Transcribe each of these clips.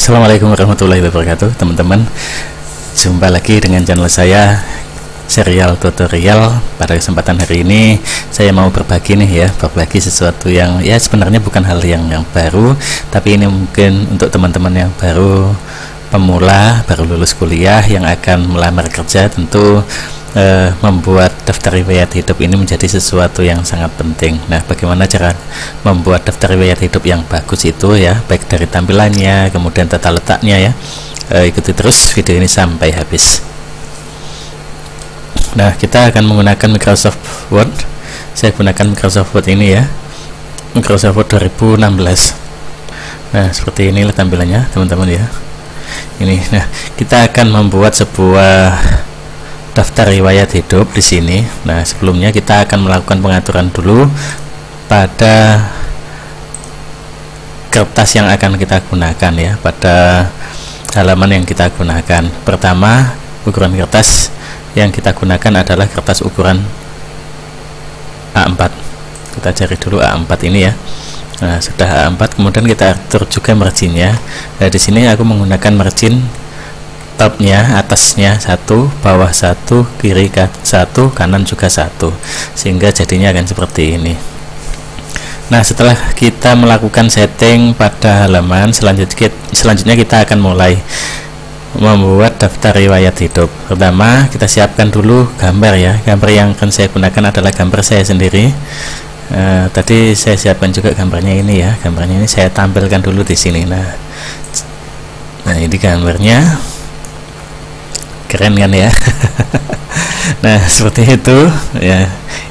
Assalamualaikum warahmatullahi wabarakatuh, teman-teman. Jumpa lagi dengan channel saya, Serial Tutorial. Pada kesempatan hari ini saya mau berbagi berbagi sesuatu yang sebenarnya bukan hal yang baru, tapi ini mungkin untuk teman-teman yang baru pemula, baru lulus kuliah, yang akan melamar kerja. Tentu membuat daftar riwayat hidup ini menjadi sesuatu yang sangat penting. Nah, bagaimana cara membuat daftar riwayat hidup yang bagus itu baik dari tampilannya, kemudian tata letaknya ikuti terus video ini sampai habis. Nah, kita akan menggunakan Microsoft Word. Saya gunakan Microsoft Word ini Microsoft Word 2016. Nah, seperti inilah tampilannya, teman-teman Ini. Nah, kita akan membuat sebuah daftar riwayat hidup di sini. Nah, sebelumnya kita akan melakukan pengaturan dulu pada kertas yang akan kita gunakan pada halaman yang kita gunakan. Pertama, ukuran kertas yang kita gunakan adalah kertas ukuran A4. Kita cari dulu A4 ini Nah, sudah A4, kemudian kita atur juga marginnya. Nah, di sini aku menggunakan margin topnya, atasnya 1, bawah 1, kiri 1, kanan juga 1, sehingga jadinya akan seperti ini. Nah, setelah kita melakukan setting pada halaman, selanjutnya kita akan mulai membuat daftar riwayat hidup. Pertama, kita siapkan dulu gambar Gambar yang akan saya gunakan adalah gambar saya sendiri. Tadi saya siapkan juga gambarnya ini Gambarnya ini saya tampilkan dulu di sini. Nah, ini gambarnya. Keren kan Nah, seperti itu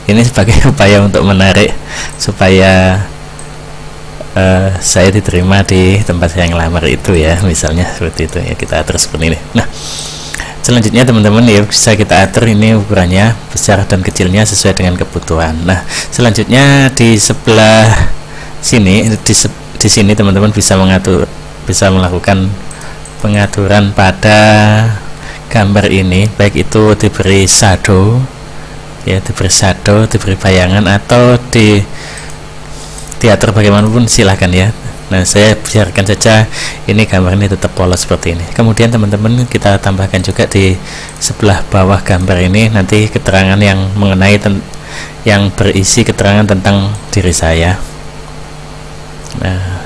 ini sebagai upaya untuk menarik supaya saya diterima di tempat saya ngelamar itu misalnya seperti itu kita atur seperti ini. Nah, selanjutnya teman-teman bisa kita atur ini ukurannya, besar dan kecilnya sesuai dengan kebutuhan. Nah, selanjutnya di sebelah sini, di sini teman-teman bisa melakukan pengaturan pada gambar ini, baik itu diberi shadow diberi bayangan, atau diatur bagaimanapun silahkan Nah, saya biarkan saja ini gambar ini tetap polos seperti ini. Kemudian teman-teman kita tambahkan juga di sebelah bawah gambar ini nanti keterangan yang mengenai yang berisi keterangan tentang diri saya. Nah,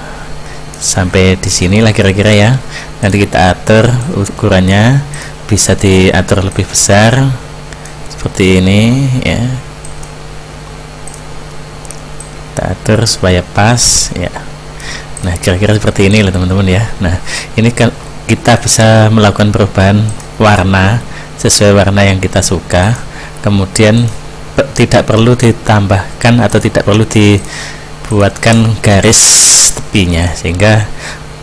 sampai di sinilah kira-kira nanti kita atur ukurannya, bisa diatur lebih besar seperti ini kita atur supaya pas Nah, kira-kira seperti ini teman-teman Nah, ini kan kita bisa melakukan perubahan warna sesuai warna yang kita suka. Kemudian tidak perlu ditambahkan atau tidak perlu dibuatkan garis tepinya, sehingga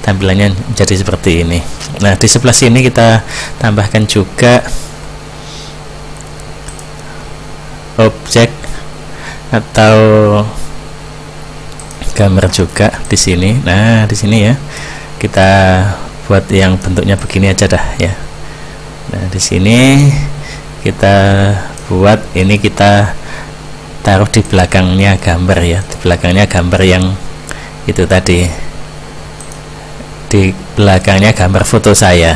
tampilannya menjadi seperti ini. Nah, di sebelah sini kita tambahkan juga objek atau gambar juga di sini. Nah, di sini kita buat yang bentuknya begini aja Nah, di sini kita buat ini, kita taruh di belakangnya gambar di belakangnya gambar yang itu tadi, di belakangnya gambar foto saya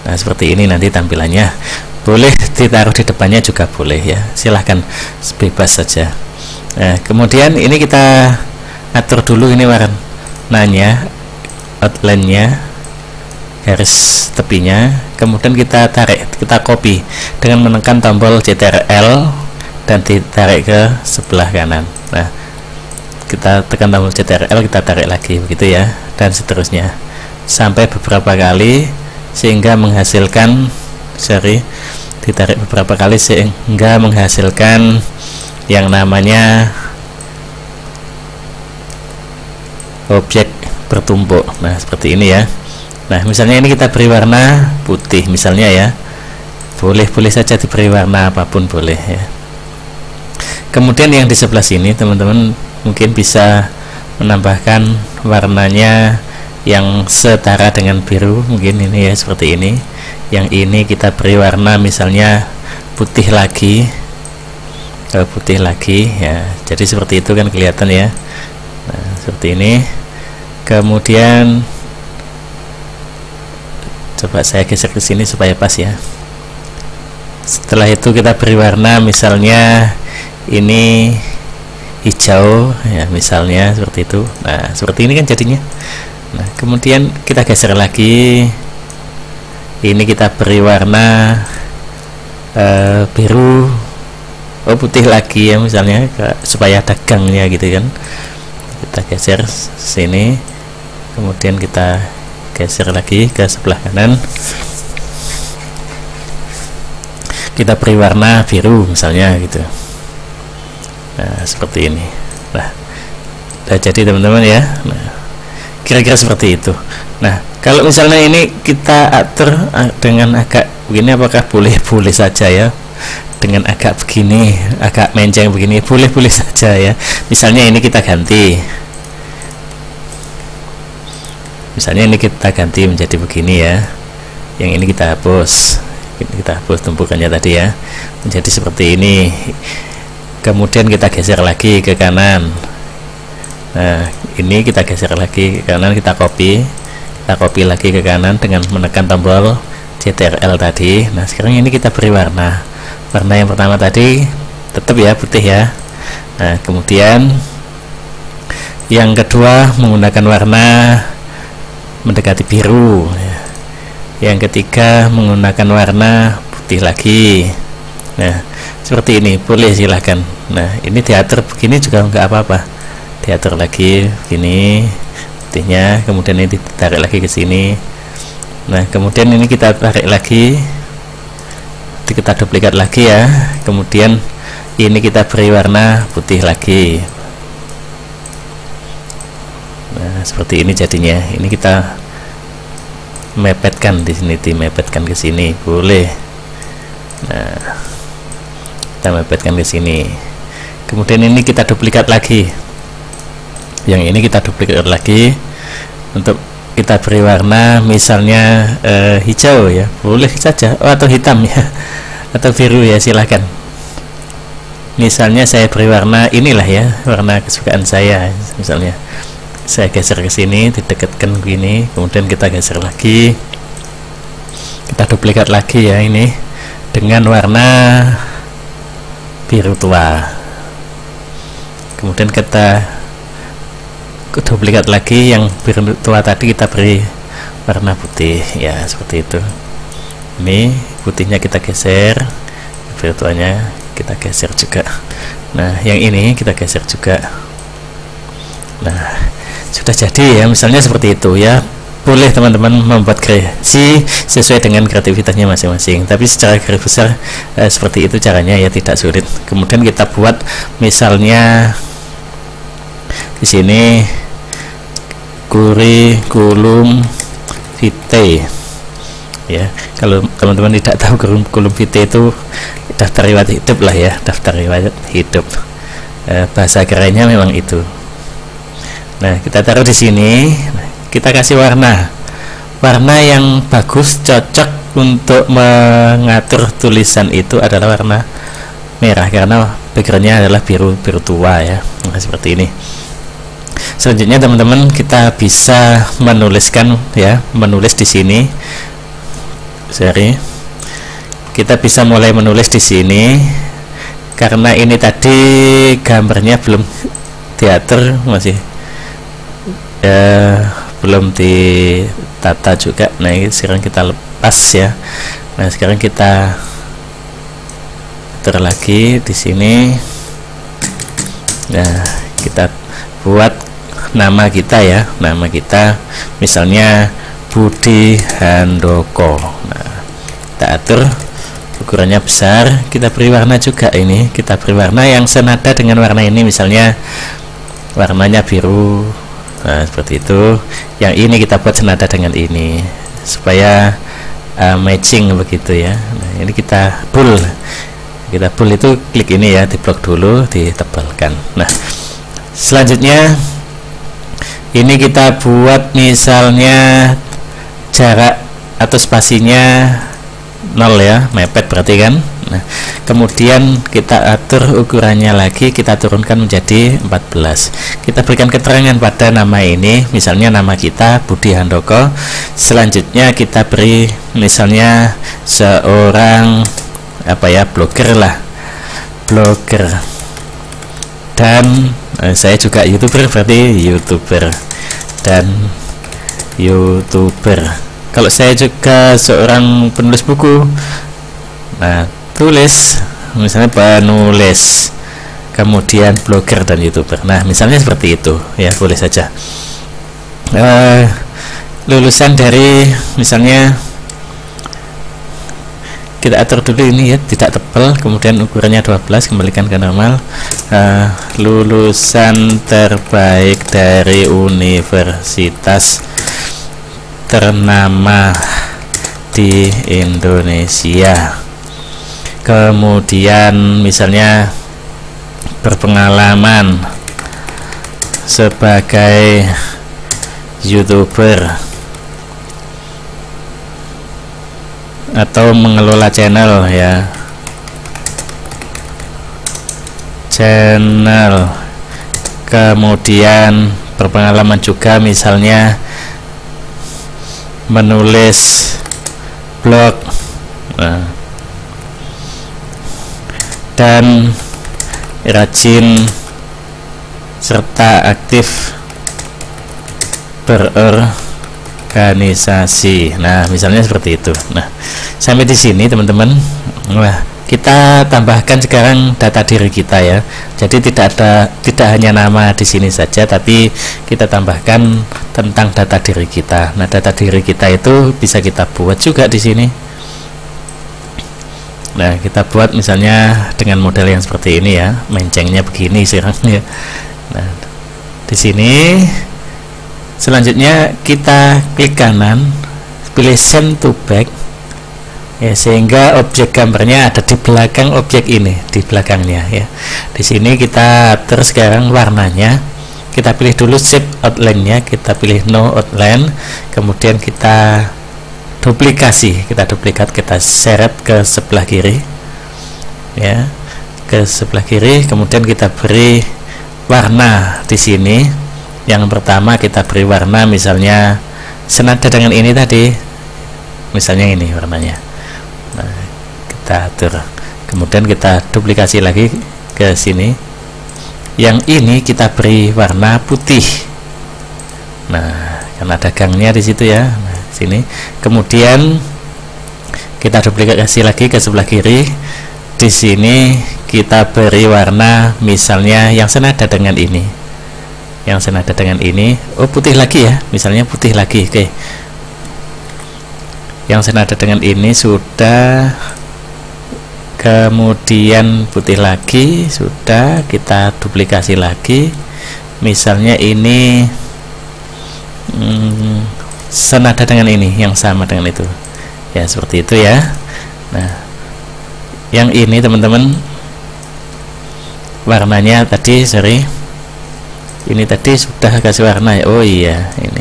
Nah, seperti ini nanti tampilannya. Boleh ditaruh di depannya juga boleh silahkan, bebas saja. Nah, kemudian ini kita atur dulu ini warnanya, outline-nya, garis tepinya. Kemudian kita copy dengan menekan tombol Ctrl dan ditarik ke sebelah kanan. Nah, kita tekan tombol Ctrl, kita tarik lagi begitu dan seterusnya sampai beberapa kali sehingga menghasilkan ditarik beberapa kali sehingga menghasilkan yang namanya objek bertumpuk. Nah, seperti ini Nah, misalnya ini kita beri warna putih misalnya boleh saja diberi warna apapun boleh Kemudian yang di sebelah sini teman-teman mungkin bisa menambahkan warnanya yang setara dengan biru, mungkin ini seperti ini. Yang ini kita beri warna misalnya putih lagi jadi seperti itu kan kelihatan Nah, seperti ini. Kemudian Coba saya geser ke sini supaya pas ya. Setelah itu kita beri warna, misalnya ini hijau ya, misalnya seperti itu. Nah seperti ini kan jadinya. Nah kemudian kita geser lagi, ini kita beri warna biru, putih lagi ya, misalnya supaya ada gangnya gitu kan. Kita geser sini, kemudian kita geser lagi ke sebelah kanan, kita beri warna biru misalnya gitu. Nah seperti ini. Nah udah jadi teman-teman ya. Nah kira-kira seperti itu. Nah kalau misalnya ini kita atur dengan agak begini, apakah boleh saja ya, dengan agak begini, agak menceng begini, boleh saja ya. Misalnya ini kita ganti, misalnya ini kita ganti menjadi begini ya, yang ini kita hapus, tumpukannya tadi ya, menjadi seperti ini. Kemudian kita geser lagi ke kanan. Nah ini kita geser lagi ke kanan, kita copy lagi ke kanan dengan menekan tombol CTRL tadi. Nah sekarang ini kita beri warna yang pertama tadi tetap ya putih ya. Nah kemudian yang kedua menggunakan warna mendekati biru ya. Yang ketiga menggunakan warna putih lagi. Nah seperti ini, boleh silahkan. Nah ini diatur begini juga nggak apa-apa, diatur lagi begini putihnya, kemudian ini ditarik lagi ke sini. Nah kemudian ini kita tarik lagi, kita duplikat lagi ya, kemudian ini kita beri warna putih lagi. Nah seperti ini jadinya. Ini kita mepetkan di sini, dimepetkan ke sini, boleh. Nah kita mepetkan ke sini, kemudian ini kita duplikat lagi, yang ini kita duplikat lagi untuk kita beri warna misalnya hijau ya, boleh saja, atau hitam ya, atau biru ya, silahkan. Misalnya saya beri warna inilah ya, warna kesukaan saya, misalnya saya geser ke sini, didekatkan begini, kemudian kita geser lagi, kita duplikat lagi ya, ini dengan warna biru tua, kemudian kita duplikat lagi yang biru tua tadi, kita beri warna putih ya, seperti itu. Ini putihnya kita geser, biru tuanya kita geser juga. Nah yang ini kita geser juga. Nah sudah jadi ya, misalnya seperti itu ya. Boleh teman-teman membuat kreasi sesuai dengan kreativitasnya masing-masing, tapi secara garis besar seperti itu caranya ya, tidak sulit. Kemudian kita buat misalnya di sini kurikulum vitae ya. Kalau teman-teman tidak tahu kurikulum vitae itu daftar riwayat hidup lah ya, daftar riwayat hidup, bahasa kerennya memang itu. Nah kita taruh di sini, kita kasih warna yang bagus, cocok untuk mengatur tulisan itu adalah warna merah, karena backgroundnya adalah biru tua ya. Nah, seperti ini. Selanjutnya teman-teman kita bisa menuliskan ya, menulis di sini. Sorry, kita bisa mulai menulis di sini, karena ini tadi gambarnya belum diatur, masih belum ditata juga. Nah ini sekarang kita lepas ya. Nah sekarang kita atur lagi di sini. Nah kita buat nama kita ya, nama kita misalnya Budi Handoko. Nah kita atur ukurannya besar, kita beri warna juga, ini kita beri warna yang senada dengan warna ini, misalnya warnanya biru. Nah seperti itu. Yang ini kita buat senada dengan ini supaya matching begitu ya. Nah ini kita bold, itu klik ini ya, diblok dulu, ditebalkan. Nah selanjutnya ini kita buat misalnya jarak atau spasinya 0 ya, mepet berarti kan. Nah, kemudian kita atur ukurannya lagi, kita turunkan menjadi 14. Kita berikan keterangan pada nama ini, misalnya nama kita Budi Handoko. Selanjutnya kita beri misalnya seorang blogger lah, blogger. Dan saya juga YouTuber, berarti YouTuber dan YouTuber. Kalau saya juga seorang penulis buku, nah tulis misalnya penulis, kemudian blogger dan YouTuber. Nah misalnya seperti itu ya, boleh saja. Lulusan dari misalnya kita atur dulu ini ya, tidak tebal, kemudian ukurannya 12, kembalikan ke normal. Lulusan terbaik dari universitas ternama di Indonesia, kemudian misalnya berpengalaman sebagai YouTuber atau mengelola channel ya, kemudian berpengalaman juga misalnya menulis blog, dan rajin serta aktif berorganisasi. Nah misalnya seperti itu. Nah sampai di sini teman-teman. Nah kita tambahkan sekarang data diri kita ya. Jadi tidak hanya nama di sini saja, tapi kita tambahkan tentang data diri kita. Nah data diri kita itu bisa kita buat juga di sini. Nah kita buat misalnya dengan model yang seperti ini ya, mencengnya begini sekarang ya. Nah di sini selanjutnya kita klik kanan, pilih send to back ya, sehingga objek gambarnya ada di belakang objek ini, di belakangnya ya. Di sini kita atur sekarang warnanya, kita pilih dulu shape outline-nya, kita pilih no outline, kemudian kita duplikasi, kita seret ke sebelah kiri ya, ke sebelah kiri, kemudian kita beri warna di sini. Yang pertama kita beri warna misalnya senada dengan ini tadi, misalnya ini warnanya. Nah, kita atur, kemudian kita duplikasi lagi ke sini. Yang ini kita beri warna putih. Nah, karena ada gangnya di situ ya. Nah, sini. Kemudian kita duplikasi lagi ke sebelah kiri. Di sini kita beri warna misalnya yang senada dengan ini. Yang senada dengan ini, oh putih lagi ya, misalnya putih lagi. Oke, yang senada dengan ini sudah, kemudian putih lagi sudah, kita duplikasi lagi, misalnya ini senada dengan ini, yang sama dengan itu ya, seperti itu ya. Nah yang ini teman-teman warnanya tadi, ini tadi sudah kasih warna ya. Oh iya, ini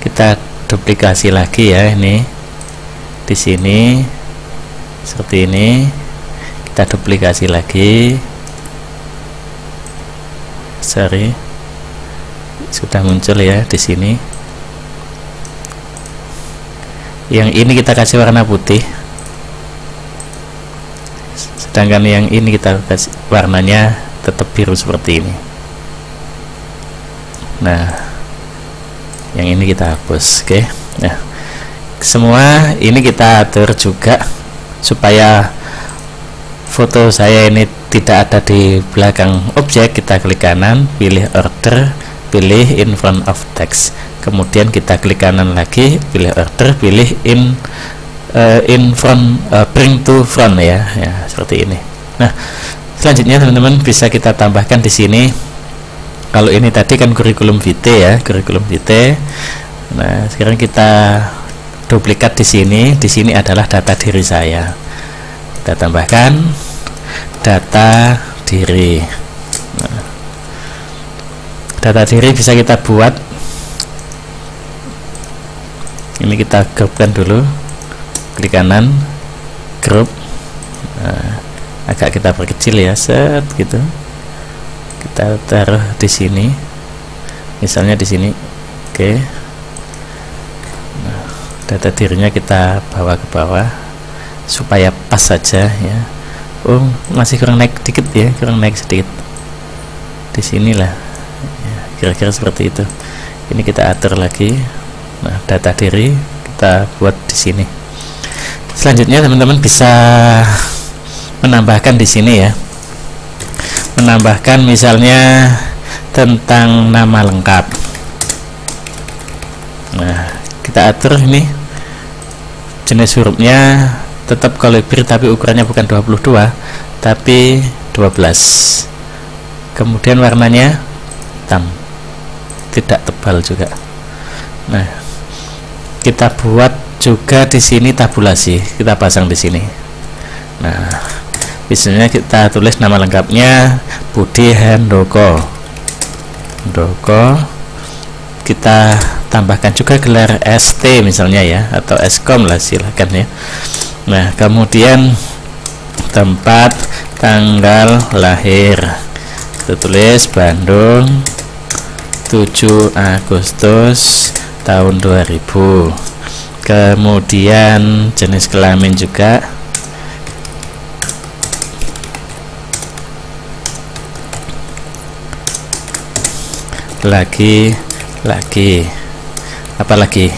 kita duplikasi lagi ya, ini di sini seperti ini, kita duplikasi lagi. Sudah muncul ya di sini. Yang ini kita kasih warna putih, sedangkan yang ini kita kasih warnanya tetap biru seperti ini. Nah yang ini kita hapus. Oke. Nah semua ini kita atur juga supaya foto saya ini tidak ada di belakang objek. Kita klik kanan, pilih order, pilih in front of text, kemudian kita klik kanan lagi, pilih order, pilih in front, bring to front ya, seperti ini. Nah selanjutnya teman-teman bisa kita tambahkan di sini. Kalau ini tadi kan kurikulum vitae ya, kurikulum vitae. Nah sekarang kita duplikat di sini. Di sini adalah data diri saya. Kita tambahkan data diri. Nah, data diri bisa kita buat. Ini kita grupkan dulu. Klik kanan, grup. Nah, agak kita perkecil ya, set gitu. Kita taruh di sini, misalnya di sini. Oke. Nah, data dirinya kita bawa ke bawah supaya pas saja ya. Oh, masih kurang naik dikit ya, kurang naik sedikit. Di sinilah. Ya, kira-kira seperti itu. Ini kita atur lagi. Nah, data diri kita buat di sini. Selanjutnya teman-teman bisa menambahkan di sini ya. Menambahkan misalnya tentang nama lengkap. Nah, kita atur ini jenis hurufnya tetap kolibri tapi ukurannya bukan 22 tapi 12. Kemudian warnanya hitam, tidak tebal juga. Nah, kita buat juga di sini tabulasi, kita pasang di sini. Nah, biasanya kita tulis nama lengkapnya Budi Handoko. Kita tambahkan juga gelar ST misalnya ya, atau Eskom lah, silahkan ya. Nah, kemudian tempat, tanggal lahir, kita tulis Bandung 7 Agustus tahun 2000. Kemudian jenis kelamin juga, laki, apalagi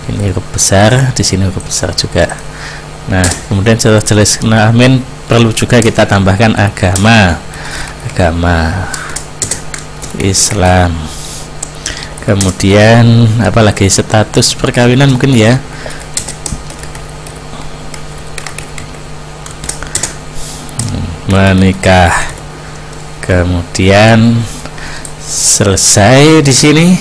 ini huruf besar, di sini huruf besar juga. Nah, kemudian setelah jenis kelamin perlu juga kita tambahkan agama Islam. Kemudian apalagi status perkawinan mungkin ya, menikah. Kemudian selesai di sini.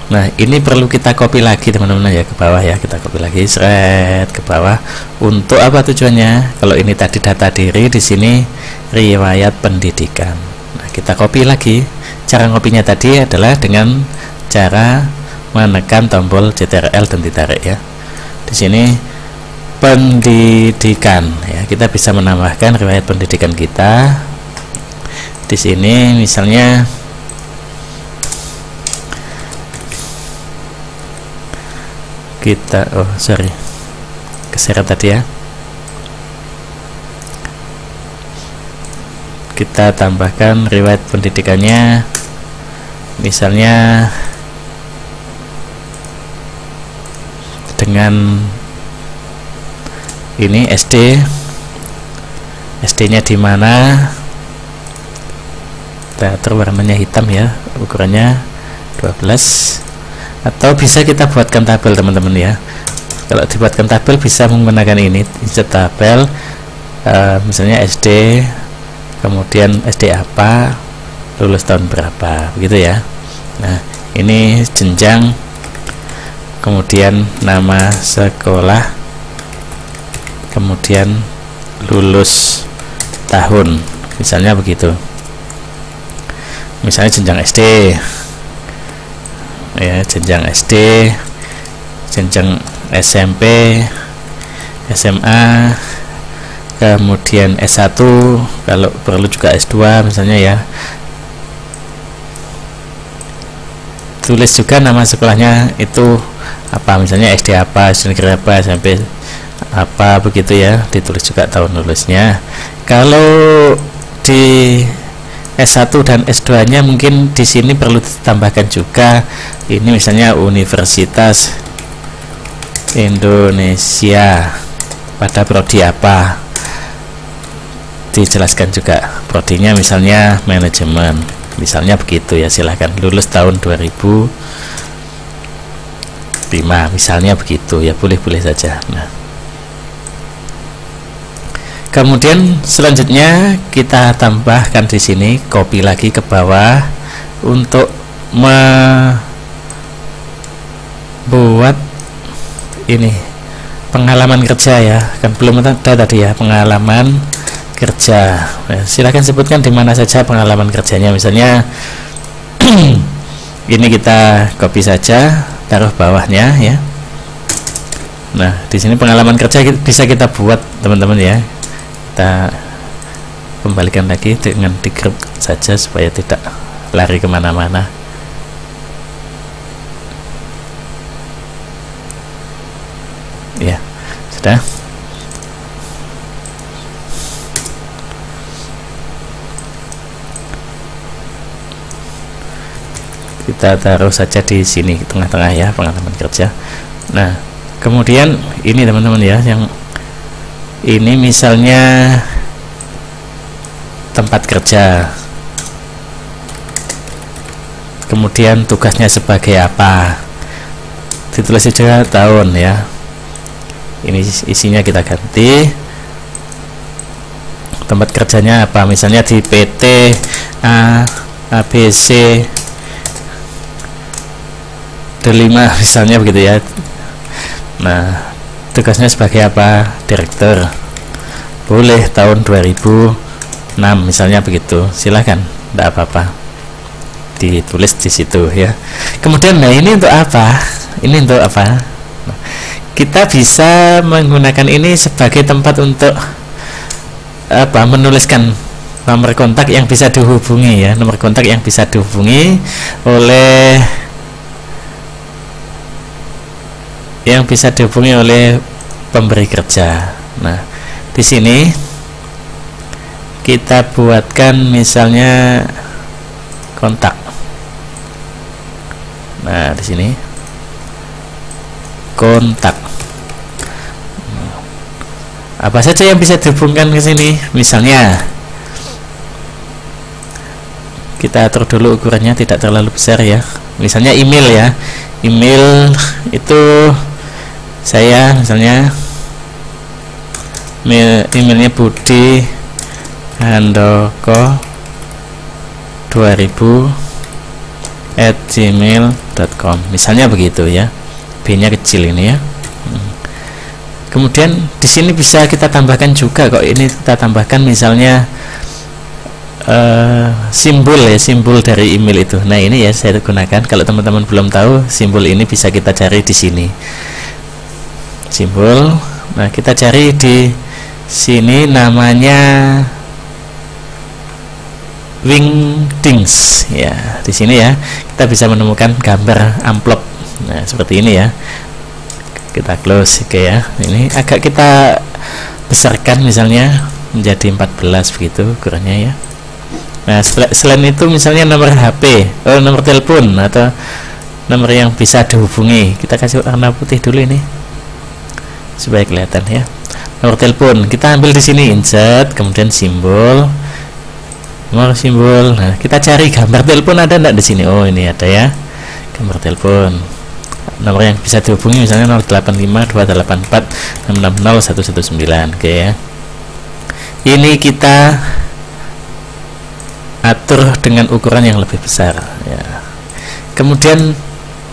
Nah, ini perlu kita copy lagi teman-teman ya, ke bawah ya, kita copy lagi, seret ke bawah. Untuk apa tujuannya? Kalau ini tadi data diri, di sini riwayat pendidikan. Nah, kita copy lagi. Cara ngopinya tadi adalah dengan cara menekan tombol CTRL dan ditarik ya. Di sini pendidikan ya, kita bisa menambahkan riwayat pendidikan kita. Di sini misalnya kita keseret tadi ya, kita tambahkan riwayat pendidikannya misalnya dengan ini SD nya di mana, kita atur warnanya hitam ya, ukurannya 12. Atau bisa kita buatkan tabel teman-teman ya. Kalau dibuatkan tabel bisa menggunakan ini, insert tabel, misalnya SD, kemudian SD apa, lulus tahun berapa, begitu ya. Nah, ini jenjang, kemudian nama sekolah, kemudian lulus tahun, misalnya begitu. Misalnya jenjang SD ya, jenjang SD, jenjang SMP, SMA, kemudian S1, kalau perlu juga S2 misalnya ya. Tulis juga nama sekolahnya itu apa, misalnya SD apa, SD negeri apa, SMP apa, begitu ya. Ditulis juga tahun lulusnya. Kalau di S1 dan S2 nya mungkin di sini perlu ditambahkan juga ini, misalnya Universitas Indonesia pada prodi apa, dijelaskan juga prodinya, misalnya manajemen, misalnya begitu ya. Silahkan lulus tahun 2005 misalnya begitu ya, boleh-boleh saja. Nah, kemudian selanjutnya kita tambahkan di sini, copy lagi ke bawah untuk membuat ini pengalaman kerja ya, kan belum ada tadi ya, pengalaman kerja. Nah, silahkan sebutkan di mana saja pengalaman kerjanya, misalnya ini kita copy saja, taruh bawahnya ya. Nah, di sini pengalaman kerja bisa kita buat teman-teman ya. kita kembalikan lagi dengan di grup saja supaya tidak lari kemana-mana. Ya, sudah. Kita taruh saja di sini tengah-tengah ya, pengalaman kerja. Nah, kemudian ini teman-teman ya, yang ini misalnya tempat kerja, kemudian tugasnya sebagai apa, ditulis juga tahun ya. Ini isinya kita ganti, tempat kerjanya apa, misalnya di PT ABC D5 misalnya begitu ya. Nah, tugasnya sebagai apa, direktur, boleh tahun 2006 misalnya begitu, silahkan, tidak apa-apa, ditulis di situ ya. Kemudian nah ini untuk apa, ini untuk apa, nah, kita bisa menggunakan ini sebagai tempat untuk apa, menuliskan nomor kontak yang bisa dihubungi ya, nomor kontak yang bisa dihubungi oleh pemberi kerja. Nah, di sini kita buatkan misalnya kontak. Nah, di sini kontak. Apa saja yang bisa dihubungkan ke sini? Misalnya kita atur dulu ukurannya tidak terlalu besar ya. Misalnya email ya. Email itu saya misalnya emailnya Budi Handoko 2000@gmail.com misalnya begitu ya, B-nya kecil ini ya. Kemudian di sini bisa kita tambahkan juga kok, ini kita tambahkan misalnya simbol ya, simbol dari email itu. Nah, ini ya saya gunakan, kalau teman-teman belum tahu simbol ini bisa kita cari di sini. Simbol, nah kita cari di sini namanya Wingdings ya. Di sini ya kita bisa menemukan gambar amplop. Nah, seperti ini ya. Kita close, oke ya. Ini agak kita besarkan misalnya menjadi 14 begitu ukurannya ya. Nah, selain itu misalnya nomor HP, nomor telepon atau nomor yang bisa dihubungi, kita kasih warna putih dulu ini supaya kelihatan ya. Nomor telepon kita ambil di sini, insert, kemudian simbol, nomor simbol. Nah, kita cari gambar telepon ada enggak di sini? Oh, ini ada ya, gambar telepon. Nomor yang bisa dihubungi misalnya 085284660119. Oke ya. Ini kita atur dengan ukuran yang lebih besar ya. Kemudian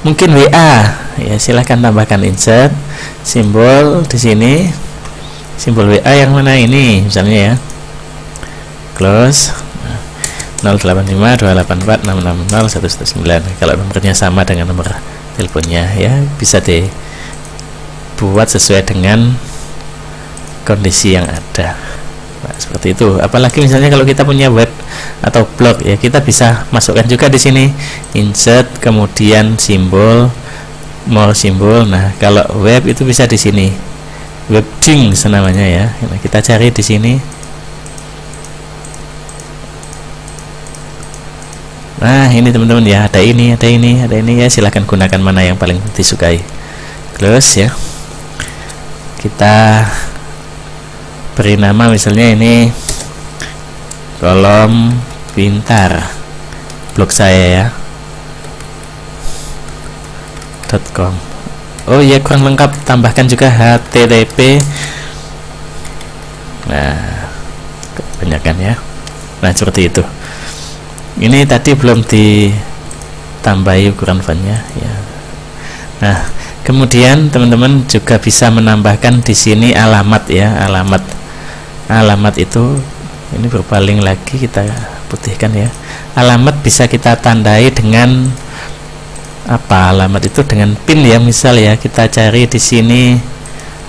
mungkin WA ya, silahkan tambahkan, insert, simbol di sini, simbol WA yang mana ini misalnya ya, close. 085284660119. Kalau nomornya sama dengan nomor teleponnya ya, bisa dibuat sesuai dengan kondisi yang ada. Nah, seperti itu. Apalagi misalnya kalau kita punya web atau blog ya, kita bisa masukkan juga di sini, insert, kemudian simbol, more simbol. Nah, kalau web itu bisa di sini, Webdings namanya ya. Nah, kita cari di sini. Nah, ini teman-teman ya, ada ini ya, silahkan gunakan mana yang paling disukai. Close ya. Kita beri nama misalnya ini kolom pintar blog saya ya, .com. Oh iya, kurang lengkap, tambahkan juga http. Nah, kebanyakan ya. Nah, seperti itu. Ini tadi belum ditambahi ukuran fontnya ya. Nah, kemudian teman-teman juga bisa menambahkan di sini alamat ya, alamat itu ini berpaling lagi, kita putihkan ya. Alamat bisa kita tandai dengan apa? Alamat itu dengan pin ya, misal ya, kita cari di sini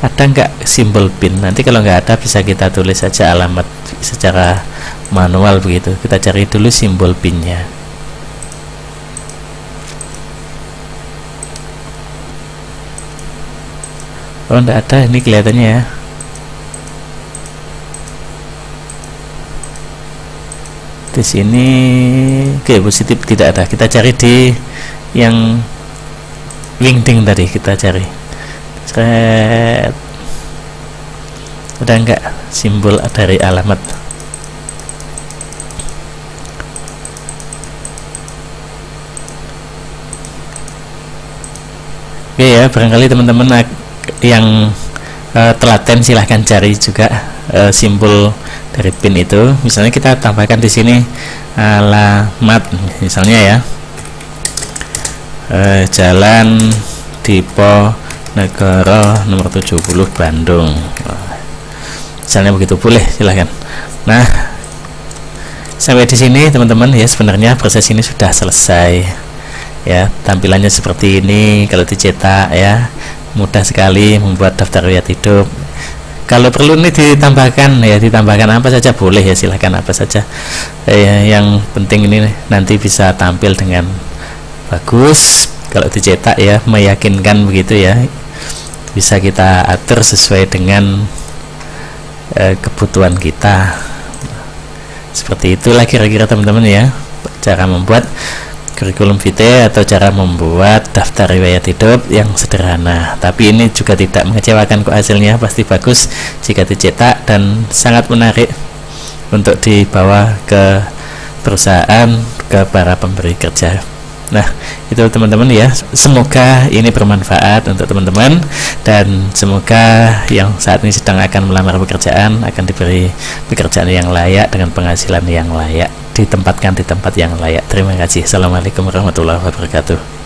ada nggak simbol PIN. Nanti kalau nggak ada bisa kita tulis saja alamat secara manual begitu. Kita cari dulu simbol PIN-nya. Oh, nggak ada, ini kelihatannya ya. Di sini oke, positif tidak ada. Kita cari di yang LinkedIn tadi, kita cari. Ada enggak simbol dari alamat? Oke ya, barangkali teman-teman yang telaten silahkan cari juga simbol dari PIN itu. Misalnya kita tambahkan di sini alamat, misalnya ya, Jalan Diponegoro nomor 70 Bandung, misalnya begitu, boleh, silahkan. Nah, sampai di sini teman-teman ya, sebenarnya proses ini sudah selesai ya. Tampilannya seperti ini kalau dicetak ya, mudah sekali membuat daftar riwayat hidup. Kalau perlu ini ditambahkan ya, ditambahkan apa saja boleh ya, silahkan apa saja. Yang penting ini nanti bisa tampil dengan bagus kalau dicetak ya, meyakinkan begitu ya. Bisa kita atur sesuai dengan kebutuhan kita. Seperti itulah kira-kira teman-teman ya, cara membuat kurikulum vitae atau cara membuat daftar riwayat hidup yang sederhana. Tapi ini juga tidak mengecewakan kok, hasilnya pasti bagus jika dicetak dan sangat menarik untuk dibawa ke perusahaan, ke para pemberi kerja. Nah, itu teman-teman ya, semoga ini bermanfaat untuk teman-teman, dan semoga yang saat ini sedang akan melamar pekerjaan akan diberi pekerjaan yang layak dengan penghasilan yang layak, ditempatkan di tempat yang layak. Terima kasih. Assalamualaikum warahmatullahi wabarakatuh.